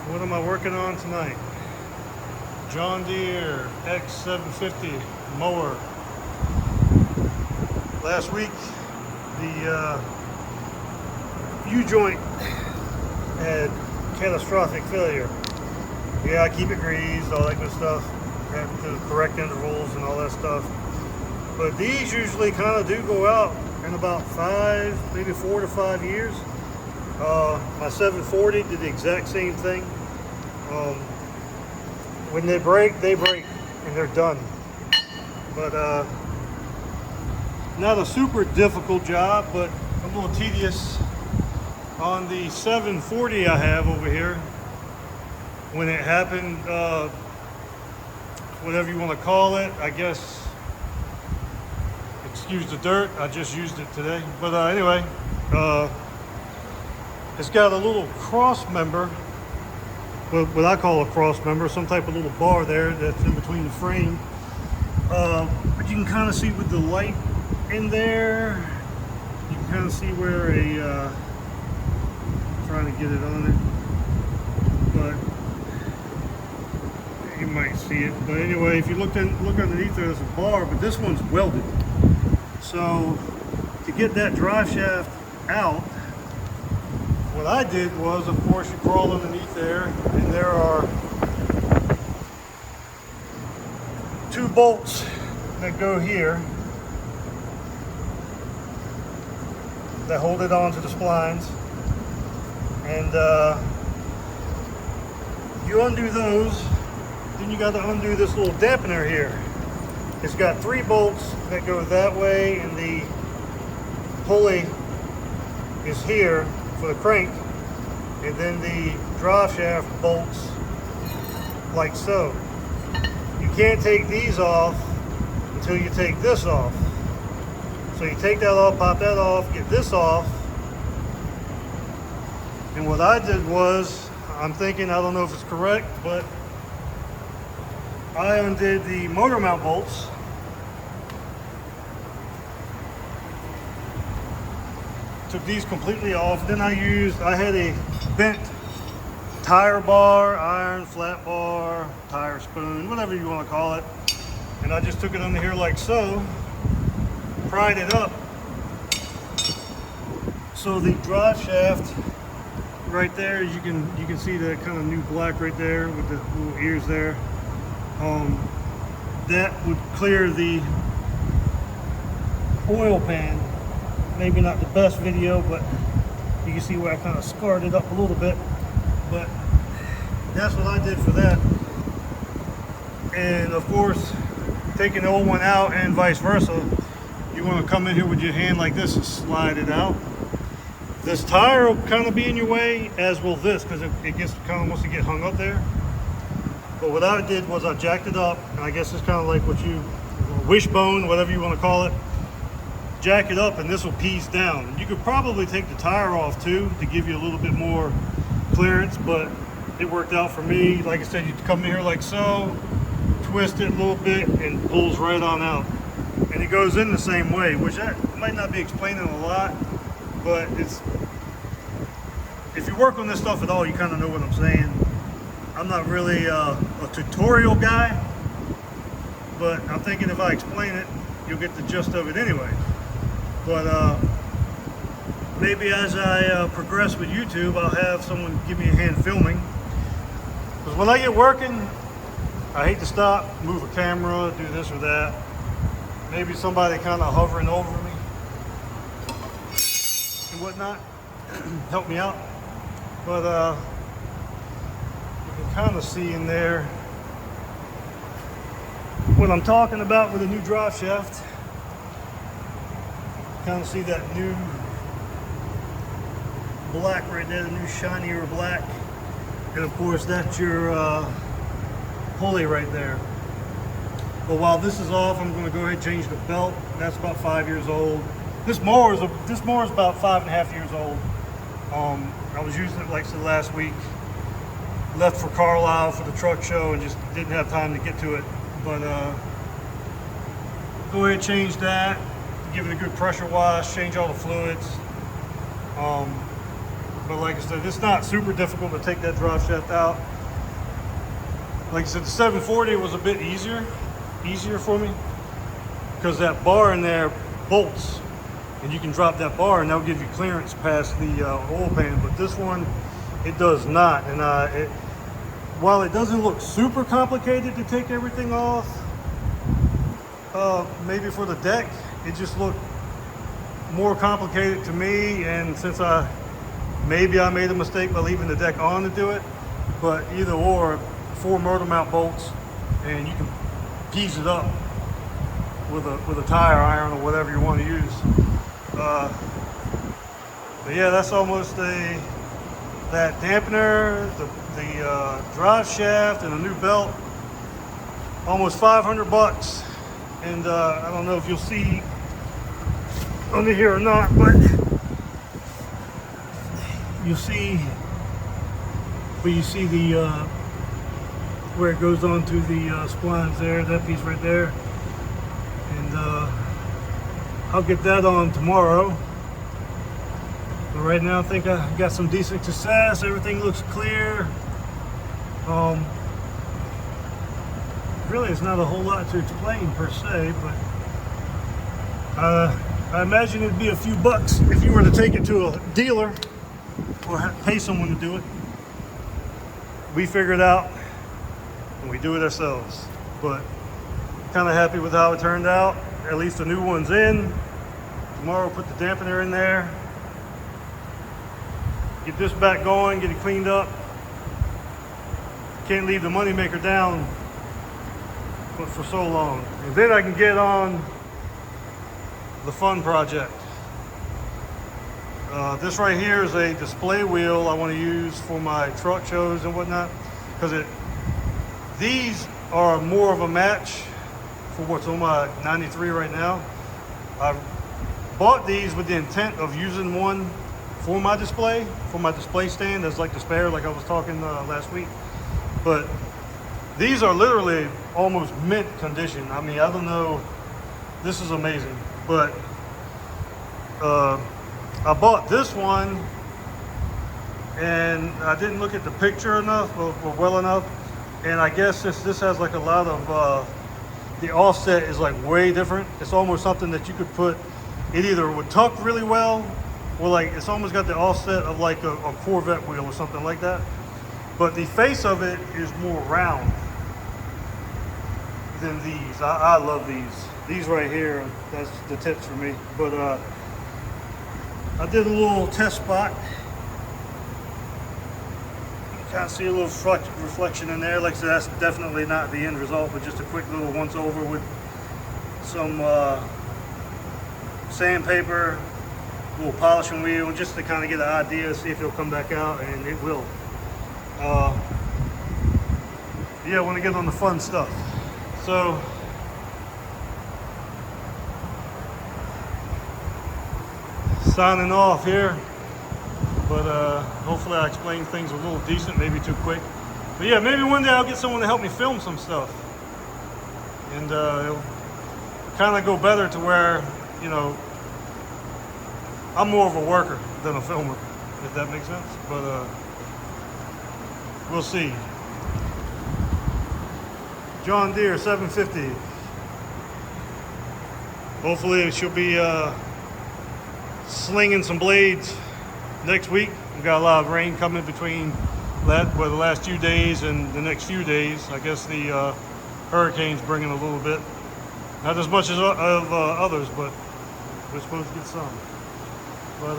What am I working on tonight? John Deere X750 mower. Last week, the U-joint had catastrophic failure. Yeah, I keep it greased, all that good stuff, at the correct intervals and all that stuff. But these usually kind of do go out in about 5, maybe 4 to 5 years. My 740 did the exact same thing. When they break, and they're done. But not a super difficult job, but a little tedious. On the 740 I have over here, when it happened, whatever you want to call it, I guess, excuse the dirt, I just used it today. But anyway, it's got a little cross member, what I call a cross member, some type of little bar there that's in between the frame. But you can kind of see with the light in there, you can kind of see where trying to get it on it, but you might see it. But anyway, if you look underneath there, there's a bar, but this one's welded. So to get that drive shaft out, what I did was, of course, you crawl underneath there, and there are 2 bolts that go here that hold it onto the splines, and you undo those. Then you got to undo this little dampener here. It's got 3 bolts that go that way, and the pulley is here for the crank, and then the drive shaft bolts like so. You can't take these off until you take this off. So you take that off, pop that off, get this off. And what I did was, I'm thinking, I don't know if it's correct, but I undid the motor mount bolts. Took these completely off. Then I had a bent tire bar, iron, flat bar, tire spoon, whatever you want to call it. And I just took it under here like so, pried it up. So the drive shaft right there, you can see that kind of new black right there with the little ears there. That would clear the oil pan. Maybe not the best video, but you can see where I kind of scarred it up a little bit. But that's what I did for that. And of course, taking the old one out and vice versa, you want to come in here with your hand like this and slide it out. This tire will kind of be in your way, as will this, because it gets kind of wants to get hung up there. But what I did was I jacked it up, and I guess it's kind of like what you, wishbone, whatever you want to call it. Jack it up, and this will piece down. You could probably take the tire off too to give you a little bit more clearance, but it worked out for me. Like I said, you come in here like so, twist it a little bit, and pulls right on out. And it goes in the same way, which I might not be explaining a lot, but it's, if you work on this stuff at all, you kind of know what I'm saying. I'm not really a tutorial guy, but I'm thinking if I explain it, you'll get the gist of it anyway. But maybe as I progress with YouTube, I'll have someone give me a hand filming. Because when I get working, I hate to stop, move a camera, do this or that. Maybe somebody kind of hovering over me and whatnot, help me out. But you can kind of see in there what I'm talking about with the new drive shaft. Kind of see that new black right there, the new shinier black. And of course that's your pulley right there. But while this is off, I'm going to go ahead and change the belt. That's about 5 years old. This mower is about 5.5 years old. I was using it like I said last week. Left for Carlisle for the truck show and just didn't have time to get to it. But go ahead and change that. Give it a good pressure wash. Change all the fluids. But like I said, it's not super difficult to take that drive shaft out. Like I said, the 740 was a bit easier for me because that bar in there bolts, and you can drop that bar and that'll give you clearance past the oil pan. But this one, it does not. And while it doesn't look super complicated to take everything off, maybe for the deck, it just looked more complicated to me. And since maybe I made a mistake by leaving the deck on to do it, but either or, 4 motor mount bolts, and you can piece it up with a tire iron or whatever you want to use. But yeah, that's almost that dampener, the drive shaft, and a new belt. Almost 500 bucks. And I don't know if you'll see under here or not, but you see the where it goes onto the splines there, that piece right there. And I'll get that on tomorrow. But right now I think I got some decent success. Everything looks clear. Really, it's not a whole lot to explain per se, but I imagine it'd be a few bucks if you were to take it to a dealer or pay someone to do it. We figure it out and we do it ourselves. But kind of happy with how it turned out. At least the new one's in. Tomorrow we'll put the dampener in there. Get this back going, get it cleaned up. Can't leave the moneymaker down for so long. And then I can get on the fun project. This right here is a display wheel I want to use for my truck shows and whatnot, because these are more of a match for what's on my 93 right now. I bought these with the intent of using one for my display stand as like the spare, like I was talking last week. But these are literally almost mint condition. I mean, I don't know, this is amazing. But I bought this one and I didn't look at the picture enough or well enough. And I guess this has like a lot of, the offset is like way different. It's almost something that you could put, it either would tuck really well, or like it's almost got the offset of like a Corvette wheel or something like that. But the face of it is more round than these. I love these. These right here, that's the tips for me. But I did a little test spot. You kind of see a little reflection in there. Like I said, that's definitely not the end result, but just a quick little once over with some sandpaper, a little polishing wheel, just to kind of get an idea, see if it'll come back out, and it will. Yeah, I want to get on the fun stuff. So signing off here, but hopefully I explained things a little decent, maybe too quick. But yeah, maybe one day I'll get someone to help me film some stuff, and it'll kind of go better to where, you know, I'm more of a worker than a filmer, if that makes sense. But we'll see. John Deere 750. Hopefully she'll be slinging some blades next week. We've got a lot of rain coming between the last few days and the next few days. I guess the hurricane's bringing a little bit. Not as much as of others, but we're supposed to get some. But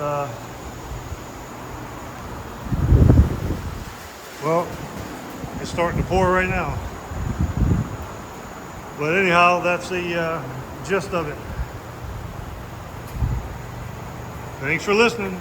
well, it's starting to pour right now. But anyhow, that's the gist of it. Thanks for listening.